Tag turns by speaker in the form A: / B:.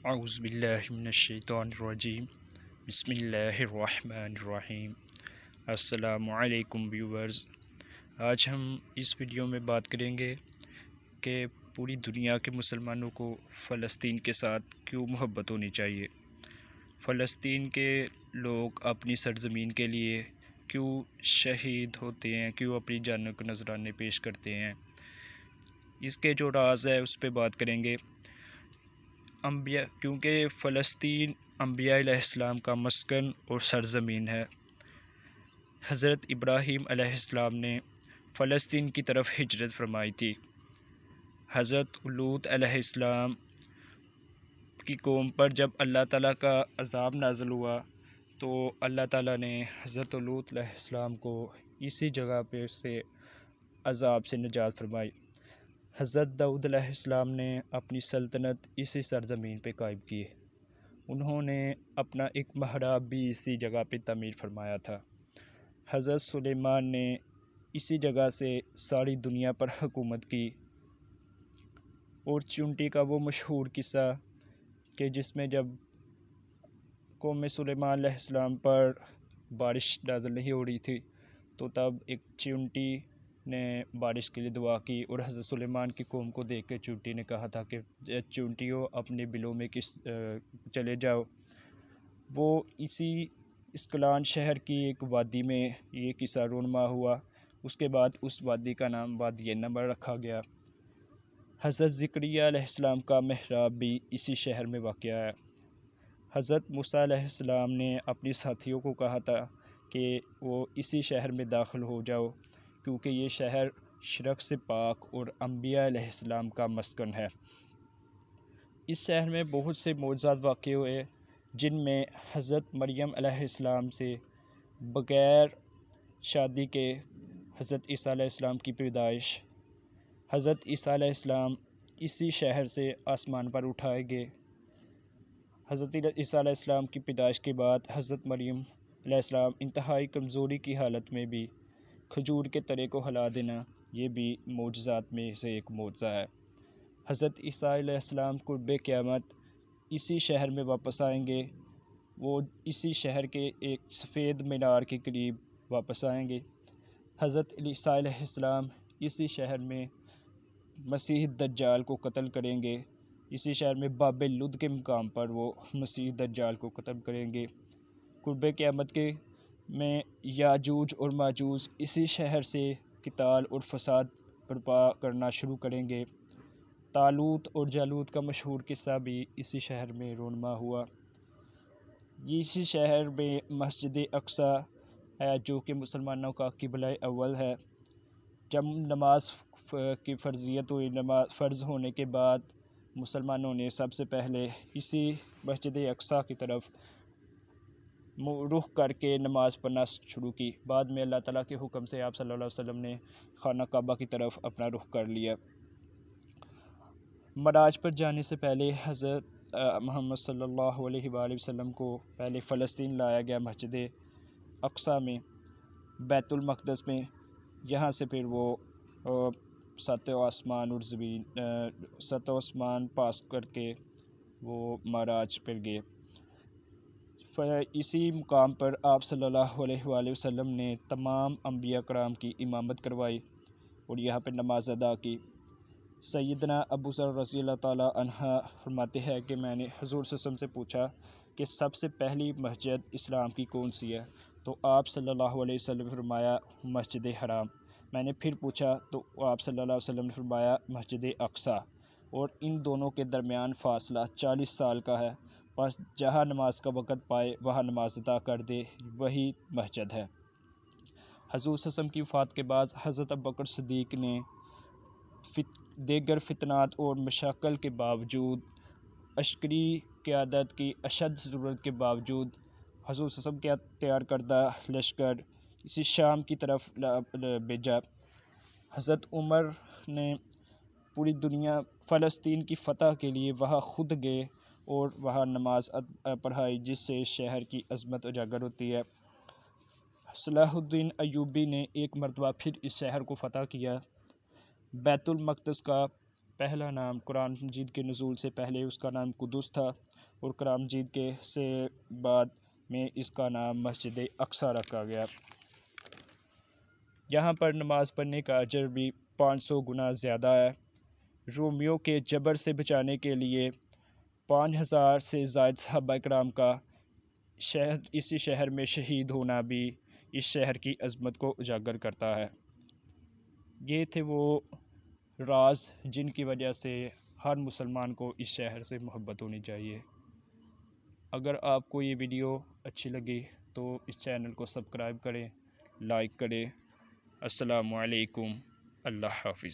A: اعوذ باللہ من الشیطان الرجیم بسم اللہ الرحمن الرحیم۔ السلام علیکم ویورز، آج ہم اس ویڈیو میں بات کریں گے کہ پوری دنیا کے مسلمانوں کو فلسطین کے ساتھ کیوں محبت ہونی چاہیے، فلسطین کے لوگ اپنی سرزمین کے لیے کیوں شہید ہوتے ہیں، کیوں اپنی جانوں کو نذرانے پیش کرتے ہیں۔ اس کے جو راز ہے اس پہ بات کریں گے۔ کیونکہ فلسطین انبیاء علیہ السلام کا مسکن اور سرزمین ہے۔ حضرت ابراہیم علیہ السلام نے فلسطین کی طرف ہجرت فرمائی تھی۔ حضرت لوط علیہ السلام کی قوم پر جب اللہ تعالیٰ کا عذاب نازل ہوا تو اللہ تعالیٰ نے حضرت لوط علیہ السلام کو اسی جگہ پہ سے عذاب سے نجات فرمائی۔ حضرت داؤد علیہ السلام نے اپنی سلطنت اسی سرزمین پہ قائم کی۔ انہوں نے اپنا ایک محراب بھی اسی جگہ پہ تعمیر فرمایا تھا۔ حضرت سلیمان نے اسی جگہ سے ساری دنیا پر حکومت کی۔ اور چونٹی کا وہ مشہور قصہ کہ جس میں جب قوم سلیمان علیہ السلام پر بارش نازل نہیں ہو رہی تھی تو تب ایک چونٹی نے بارش کے لیے دعا کی، اور حضرت سلیمان کی قوم کو دیکھ کے چونٹی نے کہا تھا کہ چونٹیوں اپنے بلوں میں چلے جاؤ۔ وہ اسی اسکلان شہر کی ایک وادی میں یہ قصہ رونما ہوا۔ اس کے بعد اس وادی کا نام وادی نمر رکھا گیا۔ حضرت زکریا علیہ السلام کا محراب بھی اسی شہر میں واقع ہے۔ حضرت موسیٰ علیہ السلام نے اپنی ساتھیوں کو کہا تھا کہ وہ اسی شہر میں داخل ہو جاؤ، کیونکہ یہ شہر شرک سے پاک اور انبیاء علیہ السلام کا مسکن ہے۔ اس شہر میں بہت سے معجزات واقع ہوئے، جن میں حضرت مریم علیہ السلام سے بغیر شادی کے حضرت عیسیٰ علیہ السلام کی پیدائش، حضرت عیسیٰ علیہ السلام اسی شہر سے آسمان پر اٹھائے گئے۔ حضرت عیسیٰ علیہ السلام کی پیدائش کے بعد حضرت مریم علیہ السلام انتہائی کمزوری کی حالت میں بھی کھجور کے تنے کو ہلا دینا، یہ بھی معجزات میں سے ایک معجزہ ہے۔ حضرت عیسیٰ علیہ السلام قرب قیامت اسی شہر میں واپس آئیں گے۔ وہ اسی شہر کے ایک سفید مینار کے قریب واپس آئیں گے۔ حضرت عیسیٰ علیہ السلام اسی شہر میں مسیح دجال کو قتل کریں گے۔ اسی شہر میں باب لد کے مقام پر وہ مسیح دجال کو قتل کریں گے۔ قرب قیامت کے میں یاجوج اور ماجوج اسی شہر سے قتال اور فساد برپا کرنا شروع کریں گے۔ طالوت اور جالوت کا مشہور قصہ بھی اسی شہر میں رونما ہوا۔ اسی شہر میں مسجد اقصی ہے جو کہ مسلمانوں کا قبلہ اول ہے۔ جب نماز کی فرضیت ہوئی، نماز فرض ہونے کے بعد مسلمانوں نے سب سے پہلے اسی مسجد اقصی کی طرف رخ کر کے نماز پڑھنا شروع کی۔ بعد میں اللہ تعالیٰ کے حکم سے آپ صلی اللہ علیہ وسلم نے خانہ کعبہ کی طرف اپنا رخ کر لیا۔ معراج پر جانے سے پہلے حضرت محمد صلی اللہ علیہ وآلہ وسلم کو پہلے فلسطین لایا گیا، مسجد اقصی میں، بیت المقدس میں۔ یہاں سے پھر وہ ساتوں آسمان پاس کر کے وہ معراج پر گئے۔ اسی مقام پر آپ صلی اللہ علیہ وآلہ وسلم نے تمام انبیاء کرام کی امامت کروائی اور یہاں پہ نماز ادا کی۔ سیدنا ابو ذر رضی اللہ تعالیٰ عنہ فرماتے ہیں کہ میں نے حضور صلی اللہ علیہ وسلم سے پوچھا کہ سب سے پہلی مسجد اسلام کی کون سی ہے، تو آپ صلی اللہ علیہ وسلم نے فرمایا مسجد حرام۔ میں نے پھر پوچھا تو آپ صلی اللہ علیہ وسلم نے فرمایا مسجد اقصی، اور ان دونوں کے درمیان فاصلہ 40 سال کا ہے، بس جہاں نماز کا وقت پائے وہاں نماز ادا کر دے، وہی مسجد ہے۔ حضور صلی اللہ علیہ وسلم کی وفات کے بعد حضرت ابوبکر صدیق نے دیگر فتنات اور مشاکل کے باوجود، عسکری قیادت کی اشد ضرورت کے باوجود، حضور صلی اللہ علیہ وسلم کے تیار کردہ لشکر اسی شام کی طرف بھیجا۔ حضرت عمر نے پوری دنیا فلسطین کی فتح کے لیے وہاں خود گئے اور وہاں نماز پڑھائی، جس سے شہر کی عظمت اجاگر ہوتی ہے۔ صلاح الدین ایوبی نے ایک مرتبہ پھر اس شہر کو فتح کیا۔ بیت المقدس کا پہلا نام قرآن مجید کے نزول سے پہلے اس کا نام قدس تھا، اور قرآن مجید کے سے بعد میں اس کا نام مسجد اقصی رکھا گیا۔ یہاں پر نماز پڑھنے کا اجر بھی 500 گنا زیادہ ہے۔ رومیوں کے جبر سے بچانے کے لیے 5000 سے زائد صحابہ کرام کا اسی شہر میں شہید ہونا بھی اس شہر کی عظمت کو اجاگر کرتا ہے۔ یہ تھے وہ راز جن کی وجہ سے ہر مسلمان کو اس شہر سے محبت ہونی چاہیے۔ اگر آپ کو یہ ویڈیو اچھی لگی تو اس چینل کو سبسکرائب کریں، لائک کریں۔ السلام علیکم، اللہ حافظ۔